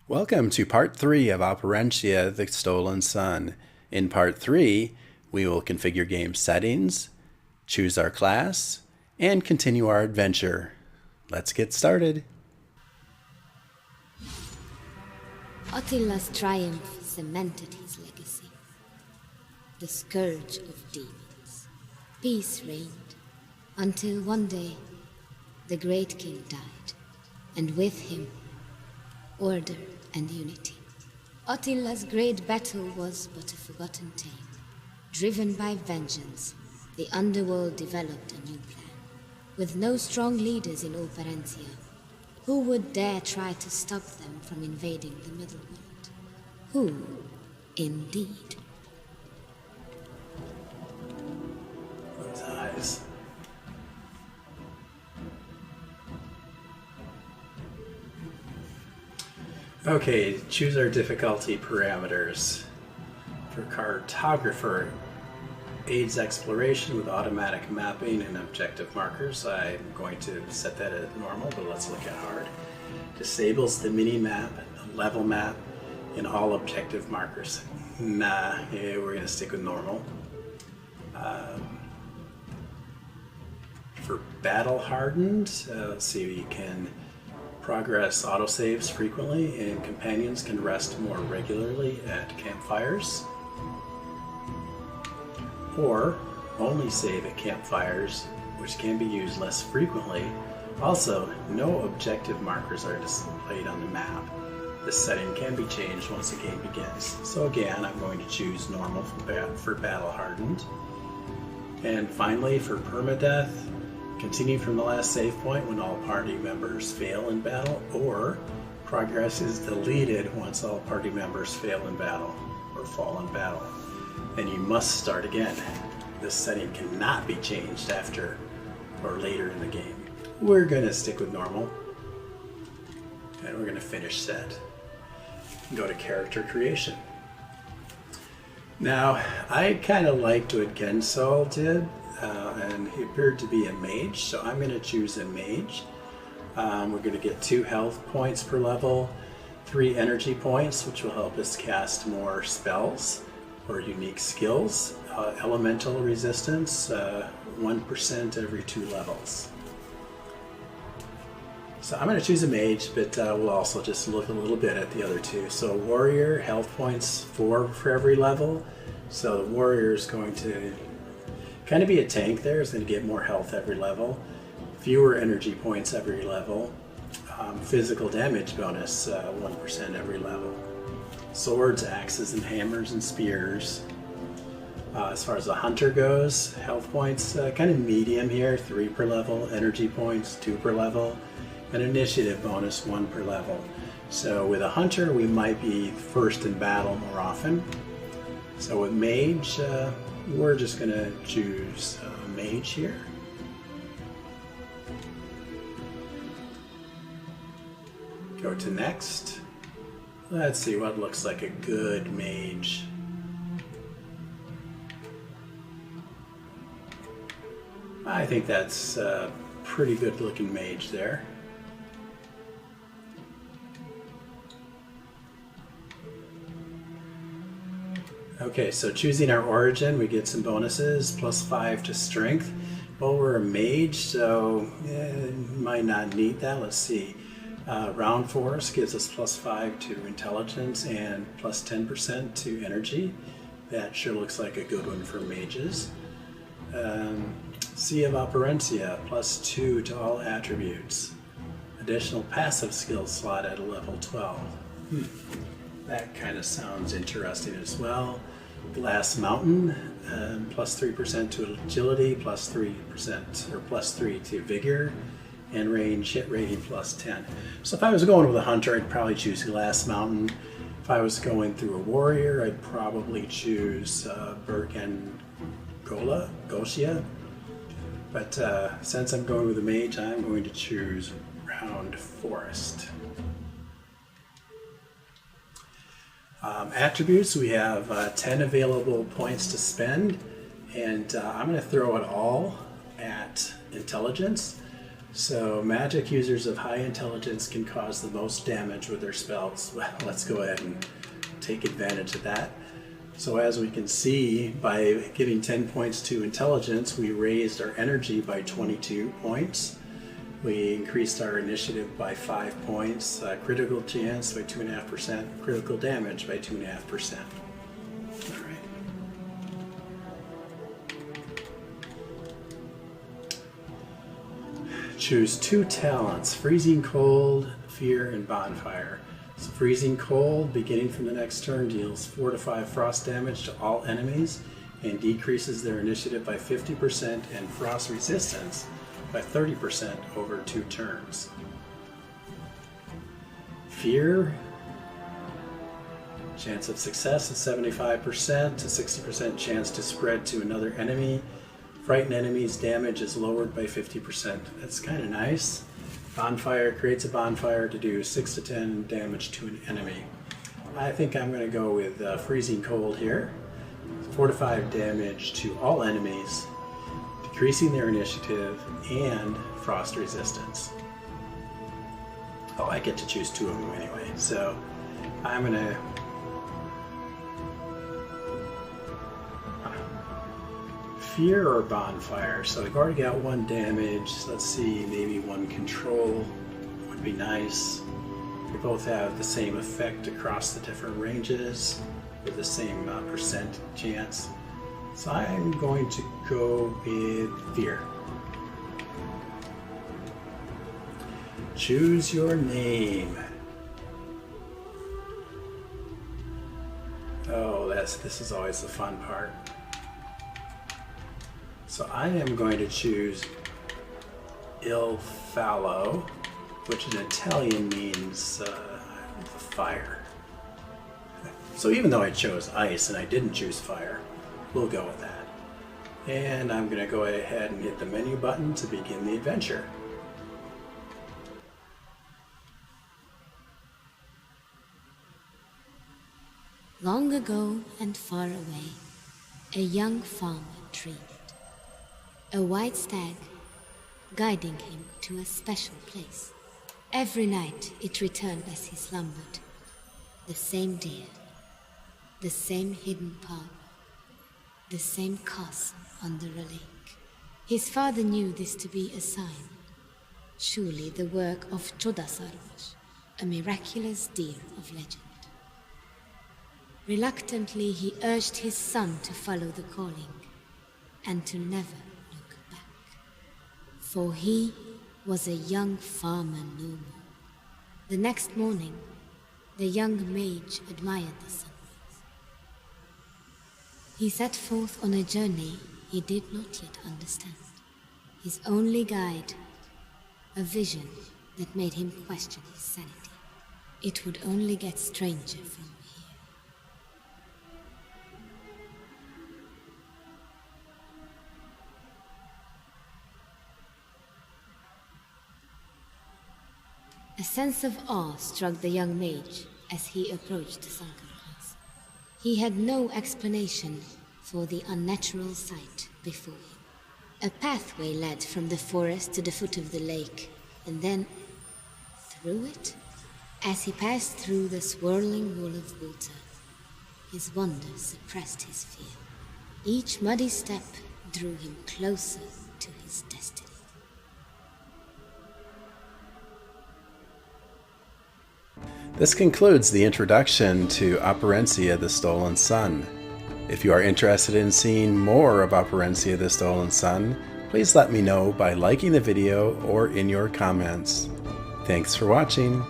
Welcome to part 3 of Operencia, the Stolen Sun. In part 3, we will configure game settings, choose our class, and continue our adventure. Let's get started. Attila's triumph cemented his legacy. The scourge of demons. Peace reigned, until one day, the great king died, and with him, order and unity. Attila's great battle was but a forgotten tale. Driven by vengeance, the underworld developed a new plan. With no strong leaders in Operencia, who would dare try to stop them from invading the middle world? Who, indeed? Those eyes. Okay, choose our difficulty parameters. For cartographer, aids exploration with automatic mapping and objective markers. I'm going to set that at normal, but let's look at hard. Disables the mini map, level map, and all objective markers. Nah, yeah, we're gonna stick with normal. For battle hardened, let's see, you can progress autosaves frequently, and companions can rest more regularly at campfires. Or only save at campfires, which can be used less frequently. Also, no objective markers are displayed on the map. This setting can be changed once the game begins. So again, I'm going to choose normal for battle hardened. And finally, for permadeath, continue from the last save point when all party members fail in battle, or progress is deleted once all party members fail in battle or fall in battle. And you must start again. This setting cannot be changed after or later in the game. We're gonna stick with normal, and we're gonna finish set. Go to character creation. Now, I kind of liked what Gensol did, and he appeared to be a mage, so I'm gonna choose a mage. We're gonna get 2 health points per level, 3 energy points, which will help us cast more spells or unique skills, elemental resistance, 1% every 2 levels. So I'm going to choose a mage, but we'll also just look a little bit at the other 2. So warrior, health points 4 for every level. So the warrior is going to kind of be a tank there. It's going to get more health every level, fewer energy points every level, physical damage bonus 1% every level. Swords, axes, and hammers and spears. As far as the hunter goes, health points kind of medium here, 3 per level, energy points 2 per level, and initiative bonus 1 per level. So with a hunter, we might be first in battle more often. So with mage, we're just going to choose mage here. Go to next. Let's see what looks like a good mage. I think that's a pretty good looking mage there. Okay, so choosing our origin, we get some bonuses, +5 to strength. Well, we're a mage, so might not need that. Let's see. Round force gives us +5 to intelligence and +10% to energy. That sure looks like a good one for mages. Sea of Operencia, +2 to all attributes. Additional passive skill slot at a level 12. That kind of sounds interesting as well. Glass Mountain, +3% to agility, +3% or +3 to vigor, and range hit rating +10. So if I was going with a hunter, I'd probably choose Glass Mountain. If I was going through a warrior, I'd probably choose Goshia. But since I'm going with a mage, I'm going to choose Round Forest. Attributes, we have 10 available points to spend, and I'm going to throw it all at intelligence. So magic users of high intelligence can cause the most damage with their spells. Well, let's go ahead and take advantage of that. So as we can see, by giving 10 points to intelligence, we raised our energy by 22 points. We increased our initiative by 5 points, critical chance by 2.5%, critical damage by 2.5%. All right. Choose 2 talents, Freezing Cold, Fear, and Bonfire. So Freezing Cold, beginning from the next turn, deals 4 to 5 frost damage to all enemies and decreases their initiative by 50% and frost resistance by 30% over 2 turns. Fear, chance of success is 75% to 60% chance to spread to another enemy. Frightened enemies' damage is lowered by 50%. That's kind of nice. Bonfire creates a bonfire to do 6 to 10 damage to an enemy. I think I'm going to go with Freezing Cold here. 4 to 5 damage to all enemies, decreasing their initiative and frost resistance. Oh, I get to choose 2 of them anyway, so I'm going to Fear or Bonfire. So we've already got 1 damage. Let's see, maybe 1 control would be nice. They both have the same effect across the different ranges with the same percent chance. So I'm going to go with Fear. Choose your name. Oh, this is always the fun part. So I am going to choose Il Fallo, which in Italian means fire. So even though I chose ice and I didn't choose fire, we'll go with that. And I'm going to go ahead and hit the menu button to begin the adventure. Long ago and far away, a young farmer dreamed. A white stag guiding him to a special place. Every night it returned as he slumbered. The same deer, the same hidden path, the same castle under a lake. His father knew this to be a sign. Surely the work of Chodasarvash, a miraculous deer of legend. Reluctantly he urged his son to follow the calling and to never look back. For he was a young farmer no more. The next morning, the young mage admired the sunrise. He set forth on a journey he did not yet understand. His only guide, a vision that made him question his sanity. It would only get stranger from here. A sense of awe struck the young mage as he approached the sunken house. He had no explanation for the unnatural sight before him. A pathway led from the forest to the foot of the lake, and then through it. As he passed through the swirling wall of water, his wonder suppressed his fear. Each muddy step drew him closer to his destiny. This concludes the introduction to Operencia, the Stolen Sun. If you are interested in seeing more of Operencia, the Stolen Sun, please let me know by liking the video or in your comments. Thanks for watching.